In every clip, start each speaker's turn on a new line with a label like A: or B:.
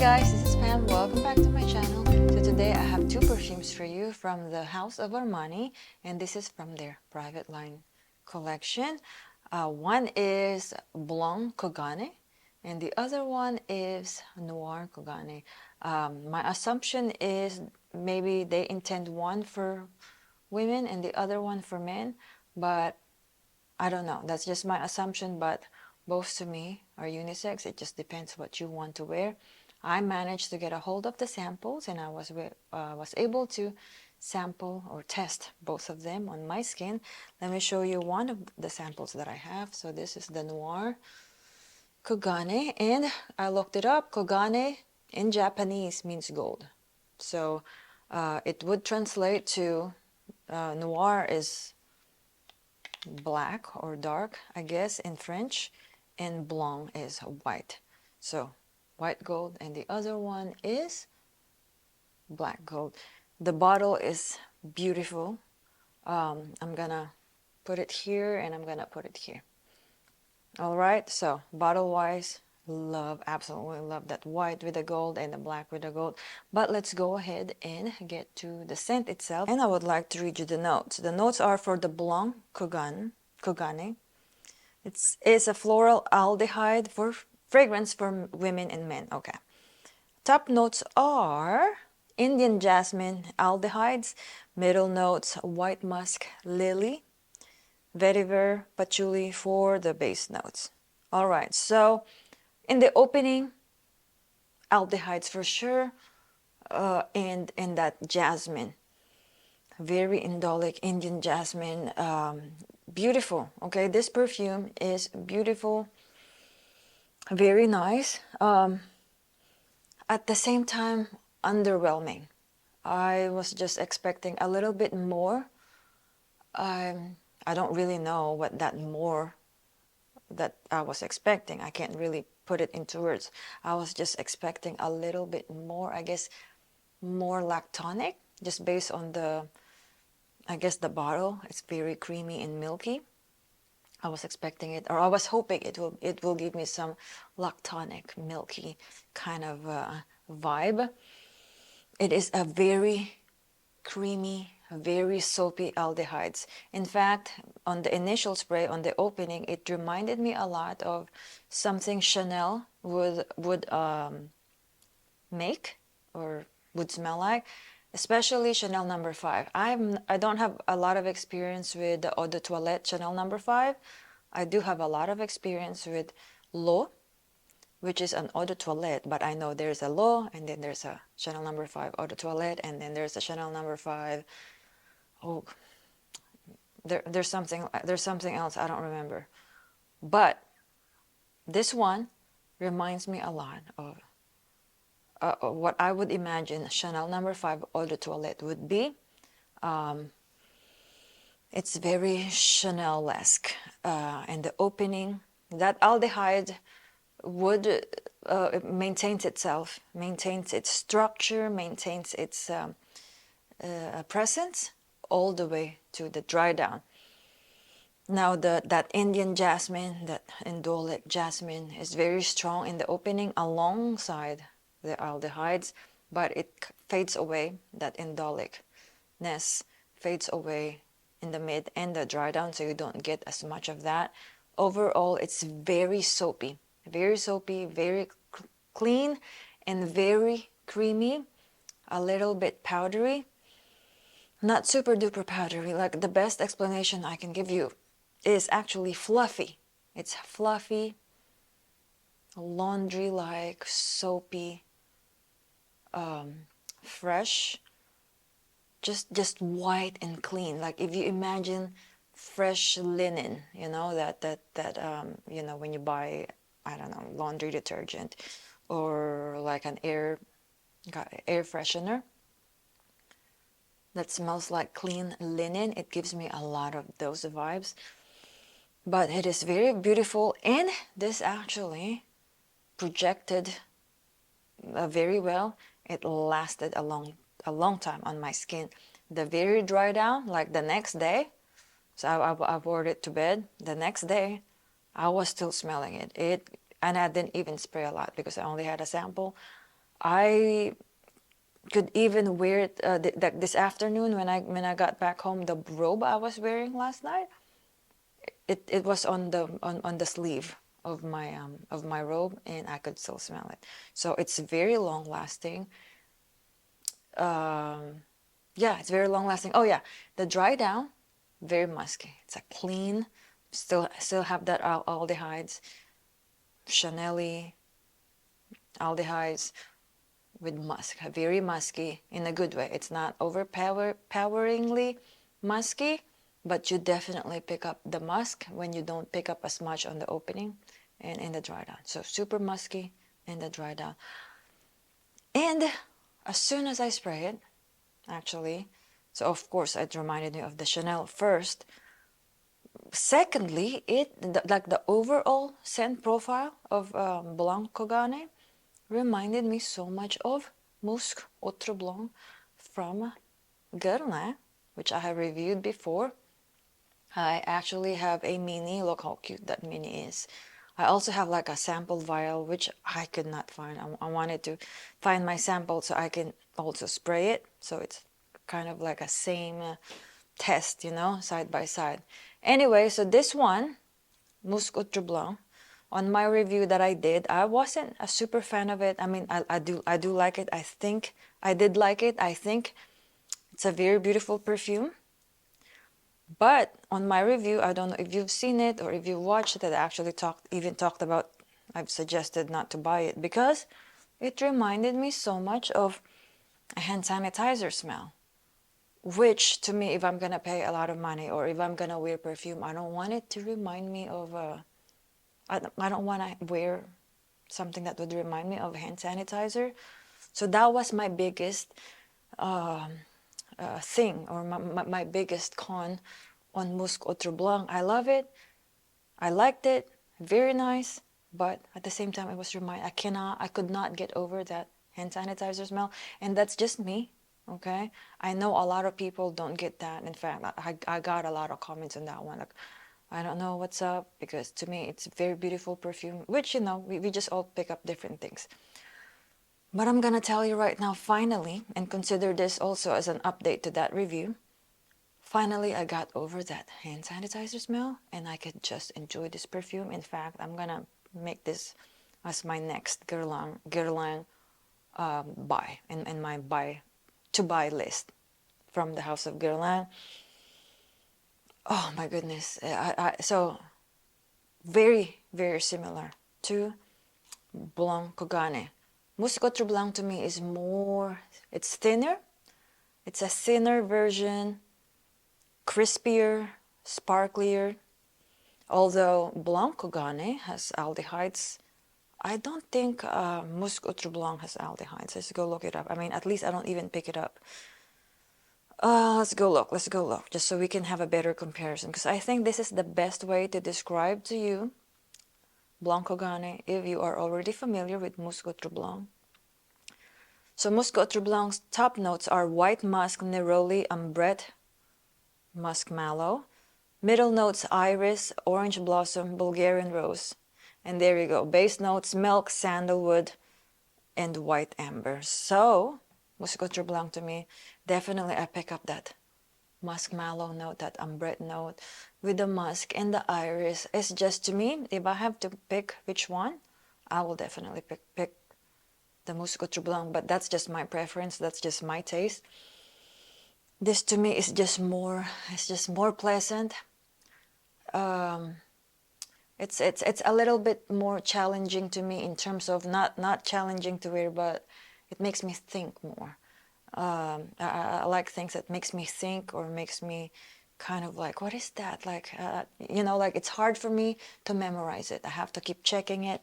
A: guys, this is Pam. Welcome back to my channel. So today I have two perfumes for you from the house of Armani, and this is from their private line collection. One is BLANC KOGANE, and the other one is NOIR KOGANE. My assumption is maybe they intend one for women and the other one for men, but I don't know. That's just my assumption, but both to me are unisex. It just depends what you want to wear. I managed to get a hold of the samples, and I was able to sample or test both of them on my skin. Let me show you one of the samples that I have. So this is the Noir KOGANE, and I looked it up. KOGANE in Japanese means gold. So it would translate to noir is black or dark, I guess, in French, and blanc is white. So white gold, and the other one is black gold. The bottle is beautiful. I'm gonna put it here, and I'm gonna put it here. All right, so bottle wise, absolutely love that white with the gold and the black with the gold. But let's go ahead and get to the scent itself, and I would like to read you the notes. The notes are for the BLANC KOGANE. It's a floral aldehyde for fragrance for women and men. Okay. Top notes are Indian jasmine aldehydes, middle notes white musk, lily, vetiver, patchouli for the base notes. All right, so in the opening, aldehydes for sure, and that jasmine, very indolic Indian jasmine, beautiful. Okay, this perfume is beautiful, very nice. At the same time, underwhelming. I was just expecting a little bit more. I don't really know what that more that I was expecting. I can't really put it into words. I was just expecting a little bit more, I guess, more lactonic, just based on the, I guess, the bottle. It's very creamy and milky. I was expecting it, or I was hoping it will give me some lactonic, milky kind of vibe. It is a very creamy, very soapy aldehydes. In fact, on the initial spray, on the opening, it reminded me a lot of something Chanel would make or would smell like, especially Chanel No. 5. I don't have a lot of experience with the Eau de Toilette Chanel No. 5. I do have a lot of experience with L'Eau, which is an Eau de Toilette, but I know there's a L'Eau, and then there's a Chanel No. 5 Eau de Toilette, and then there's a Chanel No. 5. Oh, there's something else I don't remember. But this one reminds me a lot of what I would imagine Chanel No. 5 Eau de Toilette would be. It's very Chanel-esque. And the opening, that aldehyde would maintains itself, maintains its structure, maintains its presence all the way to the dry down. Now that Indian jasmine, that indolic jasmine, is very strong in the opening alongside the aldehydes, but it fades away. That indolicness fades away in the mid and the dry down, so you don't get as much of that. Overall, it's very soapy, very clean, and very creamy, a little bit powdery. Not super duper powdery. Like, the best explanation I can give you is actually fluffy. It's fluffy, laundry-like, soapy, fresh, just white and clean. Like, if you imagine fresh linen, you know, that you know, when you buy, I don't know, laundry detergent, or like an air freshener that smells like clean linen. It gives me a lot of those vibes. But it is very beautiful, and this actually projected very well. It lasted a long time on my skin. The very dry down, like the next day, so I wore it to bed. The next day, I was still smelling it. And I didn't even spray a lot because I only had a sample. I could even wear it this afternoon when I got back home. The robe I was wearing last night, it was on the sleeve of my robe, and I could still smell it. So it's very long lasting. Yeah, it's very long lasting. Oh yeah, the dry down, very musky. It's a clean, still have that aldehydes, Chanel-y aldehydes with musk. Very musky in a good way. It's not overpoweringly musky, but you definitely pick up the musk when you don't pick up as much on the opening and in the dry down. So super musky in the dry down. And as soon as I spray it, actually, so of course it reminded me of the Chanel first. Secondly, like the overall scent profile of BLANC KOGANE reminded me so much of Musc Outreblanc from Guerlain, which I have reviewed before. I actually have a mini. Look how cute that mini is. I also have like a sample vial, which I could not find. I wanted to find my sample so I can also spray it. So it's kind of like a same test, you know, side by side. Anyway, so this one, Musc Outreblanc, on my review that I did, I wasn't a super fan of it. I mean, I do like it. I think I did like it. I think it's a very beautiful perfume. But on my review, I don't know if you've seen it or if you watched it, I actually talked about, I've suggested not to buy it because it reminded me so much of a hand sanitizer smell. Which to me, if I'm gonna pay a lot of money or if I'm gonna wear perfume, I don't want it to remind me of I don't want to wear something that would remind me of hand sanitizer. So that was my biggest thing, or my biggest con on Musc Outreblanc. I love it. I liked it. Very nice. But at the same time, it was I could not get over that hand sanitizer smell. And that's just me. Okay. I know a lot of people don't get that. In fact, I got a lot of comments on that one. Like, I don't know what's up, because to me it's very beautiful perfume, which, you know, we just all pick up different things. But I'm gonna tell you right now, finally, and consider this also as an update to that review, finally I got over that hand sanitizer smell and I could just enjoy this perfume. In fact, I'm gonna make this as my next Guerlain buy in my to buy list from the House of Guerlain. Oh my goodness. So very, very similar to BLANC KOGANE. Musc Outreblanc to me is more, it's thinner. It's a thinner version, crispier, sparklier. Although BLANC KOGANE has aldehydes, I don't think Musc Outreblanc has aldehydes. Let's go look it up. I mean, at least I don't even pick it up. Let's go look, just so we can have a better comparison. Because I think this is the best way to describe to you BLANC KOGANE if you are already familiar with Musc Outreblanc. So Musc Outreblanc's top notes are white musk, neroli, ambrette, musk mallow. Middle notes iris, orange blossom, Bulgarian rose. And there you go. Base notes milk, sandalwood, and white amber. So Musc Outreblanc to me, definitely I pick up that musk mallow note, that ambrette note with the musk and the iris. It's just, to me, if I have to pick which one, I will definitely pick the Musc Outreblanc, but that's just my preference, that's just my taste. This to me is just more, it's just more pleasant. It's a little bit more challenging to me in terms of not challenging to wear, but it makes me think more. I like things that makes me think or makes me kind of like, what is that? Like, you know, like it's hard for me to memorize it. I have to keep checking it.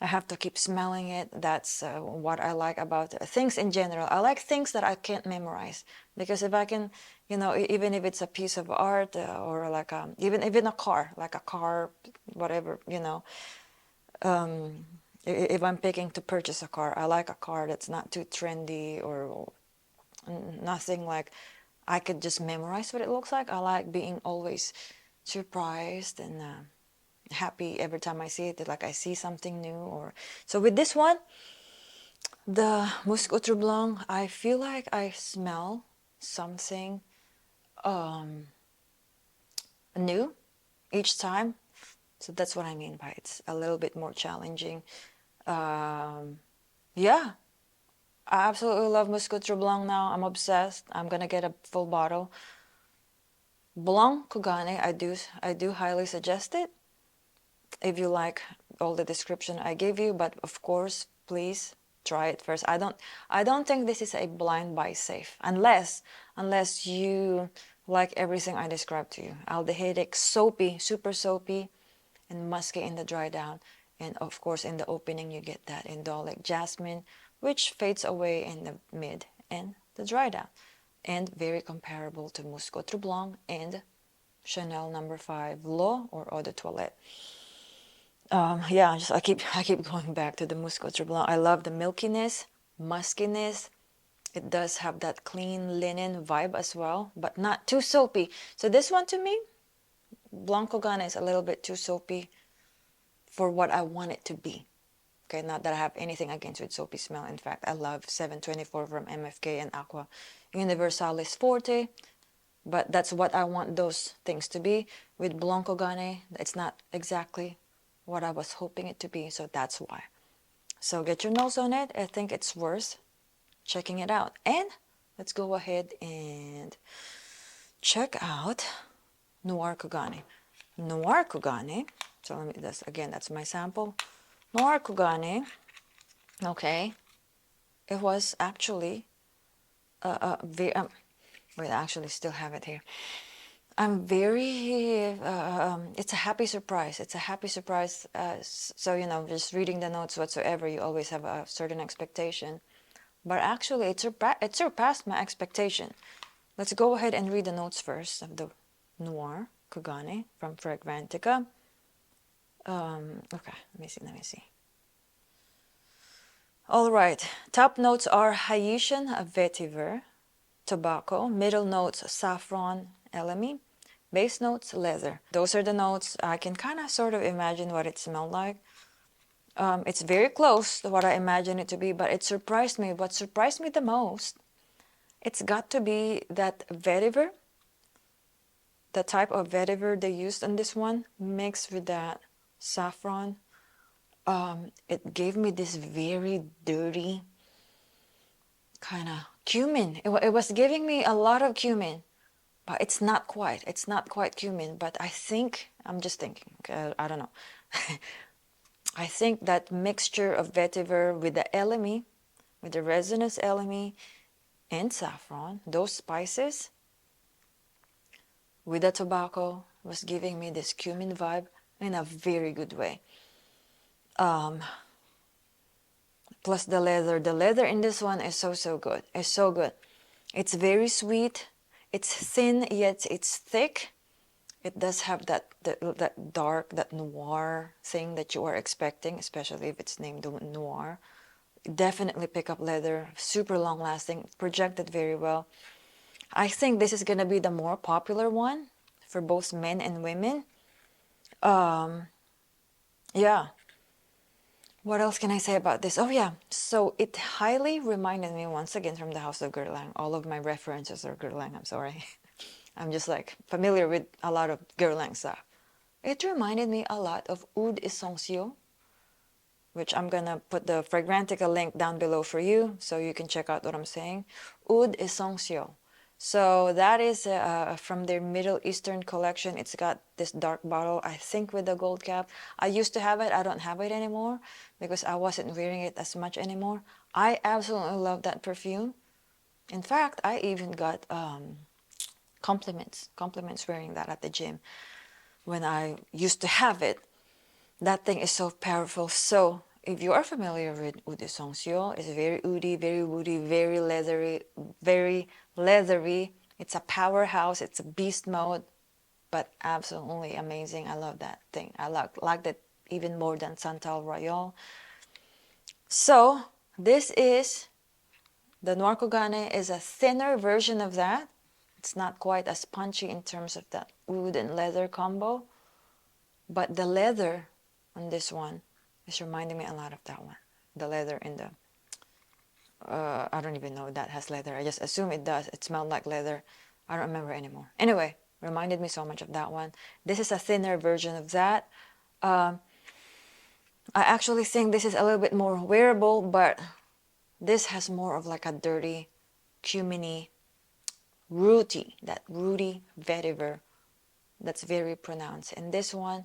A: I have to keep smelling it. That's what I like about things in general. I like things that I can't memorize, because if I can, you know, even if it's a piece of art or like even a car, like a car, whatever, you know, if I'm picking to purchase a car, I like a car that's not too trendy or nothing like I could just memorize what it looks like. I like being always surprised and happy every time I see it, like I see something new. Or so with this one, The Musc Outreblanc, I feel like I smell something new each time. So that's what I mean by it's a little bit more challenging. Yeah, I absolutely love Musc Outreblanc now. I'm obsessed. I'm gonna get a full bottle. Blanc KOGANE, I do highly suggest it if you like all the description I gave you, but of course, please try it first. I don't think this is a blind buy safe unless you like everything I described to you. Aldehydic, soapy, super soapy, and musky in the dry down. And of course, in the opening, you get that indolic jasmine, which fades away in the mid and the dry down. And very comparable to Musc Outreblanc and Chanel No. 5 L'Eau or Eau de Toilette. Yeah, I keep going back to the Musc Outreblanc. I love the milkiness, muskiness. It does have that clean linen vibe as well, but not too soapy. So this one to me, Blanc KOGANE is a little bit too soapy for what I want it to be. Okay, not that I have anything against with soapy smell. In fact, I love 724 from MFK and Aqua Universalis Forte, but that's what I want those things to be. With Blanc KOGANE, it's not exactly what I was hoping it to be, so that's why. So get your nose on it. I think it's worth checking it out. And let's go ahead and check out Noir KOGANE. Noir KOGANE, so let me, that's my sample. Noir KOGANE, okay, it was actually, wait, I actually still have it here. I'm very, it's a happy surprise. It's a happy surprise. So, you know, just reading the notes whatsoever, you always have a certain expectation. But actually, it surpassed my expectation. Let's go ahead and read the notes first of the Noir KOGANE from Fragrantica. Okay, let me see. All right, top notes are Haitian vetiver, tobacco, middle notes saffron, elemi, base notes leather. Those are the notes. I can kind of sort of imagine what it smelled like. It's very close to what I imagine it to be, but it surprised me. What surprised me the most, it's got to be that vetiver, the type of vetiver they used on this one, mixed with that saffron. It gave me this very dirty kind of cumin. It was giving me a lot of cumin, but it's not quite. It's not quite cumin, but I think, I'm just thinking, okay, I don't know. I think that mixture of vetiver with the elemi, with the resinous elemi and saffron, those spices, with the tobacco, was giving me this cumin vibe in a very good way. Plus the leather. The leather in this one is so good. It's so good. It's very sweet. It's thin, yet it's thick. It does have that dark, that noir thing that you are expecting, especially if it's named noir. Definitely pick up leather. Super long lasting. Projected very well. I think this is going to be the more popular one for both men and women. Yeah. What else can I say about this? Oh yeah, so it highly reminded me once again from the House of Guerlain. All of my references are Guerlain, I'm sorry. I'm just like familiar with a lot of Guerlain stuff. It reminded me a lot of Oud Essentiaux, which I'm gonna put the Fragrantica link down below for you so you can check out what I'm saying. Oud Essentiaux. So that is from their Middle Eastern collection. It's got this dark bottle, I think with the gold cap. I used to have it. I don't have it anymore because I wasn't wearing it as much anymore. I absolutely love that perfume. In fact, I even got compliments wearing that at the gym when I used to have it. That thing is so powerful. So if you are familiar with Oud Essentiaux, it's very oody, very woody, very leathery. It's a powerhouse. It's a beast mode, but absolutely amazing. I love that thing. I like that even more than Santal Royal. So this is the Noir KOGANE is a thinner version of that. It's not quite as punchy in terms of that wood and leather combo, but the leather on this one is reminding me a lot of that one. The leather in the I don't even know if that has leather. I just assume it does. It smelled like leather. I don't remember anymore. Anyway, reminded me so much of that one. This is a thinner version of that. I actually think this is a little bit more wearable, but this has more of like a dirty, cuminy, rooty, that rooty vetiver that's very pronounced. And this one,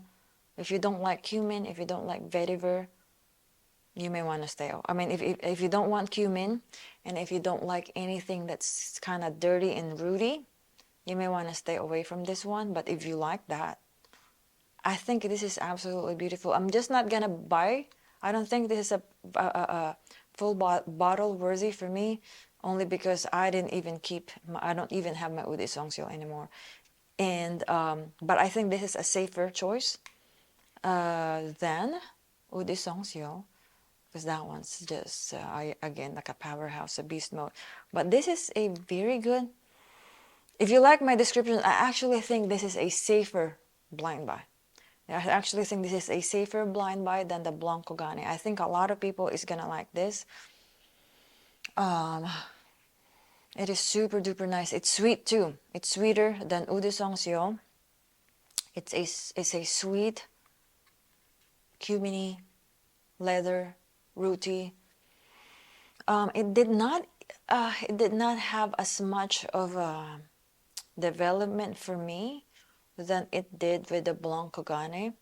A: if you don't like cumin, if you don't like vetiver, you may want to stay. I mean, if you don't want cumin, and if you don't like anything that's kind of dirty and rooty, you may want to stay away from this one. But if you like that, I think this is absolutely beautiful. I'm just not gonna buy. I don't think this is a full bottle worthy for me, only because I didn't even keep. I don't even have my Eau de Songseol anymore, and but I think this is a safer choice than Eau de Songseol, because that one's just again like a powerhouse, a beast mode. But this is a very good. If you like my description, I actually think this is a safer blind buy. I actually think this is a safer blind buy than the BLANC KOGANE. I think a lot of people is gonna like this. It is super duper nice. It's sweet too. It's sweeter than Eau de Songseol. It's a sweet, cuminy, leather, rooty. It did not have as much of a development for me than it did with the BLANC KOGANE.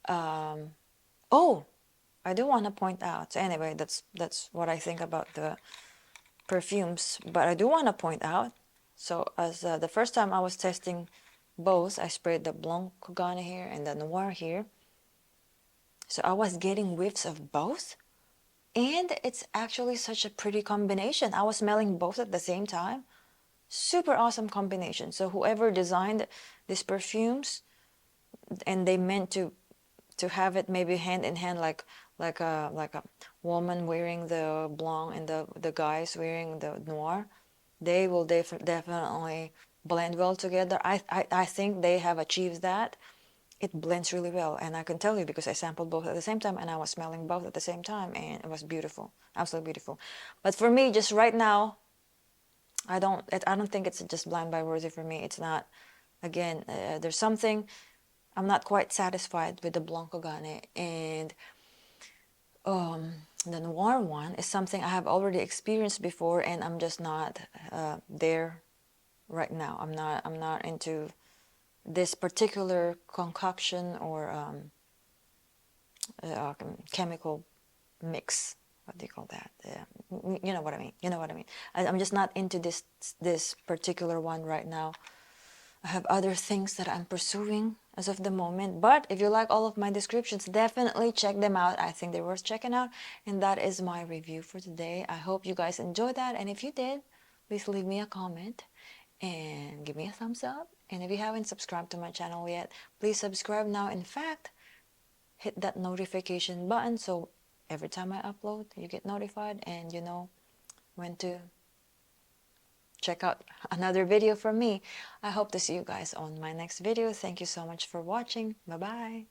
A: Oh, I do want to point out. So anyway, that's what I think about the perfumes. But I do want to point out. So as the first time I was testing both, I sprayed the BLANC KOGANE here and the NOIR here. So I was getting whiffs of both. And it's actually such a pretty combination. I was smelling both at the same time. Super awesome combination. So whoever designed these perfumes, and they meant to have it maybe hand in hand, like a woman wearing the Blanc and the guys wearing the Noir, they will definitely blend well together. I think they have achieved that. It blends really well, and I can tell you because I sampled both at the same time and I was smelling both at the same time, and it was beautiful, absolutely beautiful. But for me, just right now, I don't think it's just blind buy worthy for me. It's not. Again, there's something I'm not quite satisfied with the BLANC KOGANE, and the NOIR one is something I have already experienced before, and I'm just not there right now. I'm not into this particular concoction or chemical mix. What do you call that? You know what I mean. You know what I mean. I'm just not into this particular one right now. I have other things that I'm pursuing as of the moment. But if you like all of my descriptions, definitely check them out. I think they're worth checking out. And that is my review for today. I hope you guys enjoyed that. And if you did, please leave me a comment and give me a thumbs up. And if you haven't subscribed to my channel yet, please subscribe now. In fact, hit that notification button so every time I upload, you get notified and you know when to check out another video from me. I hope to see you guys on my next video. Thank you so much for watching. Bye-bye.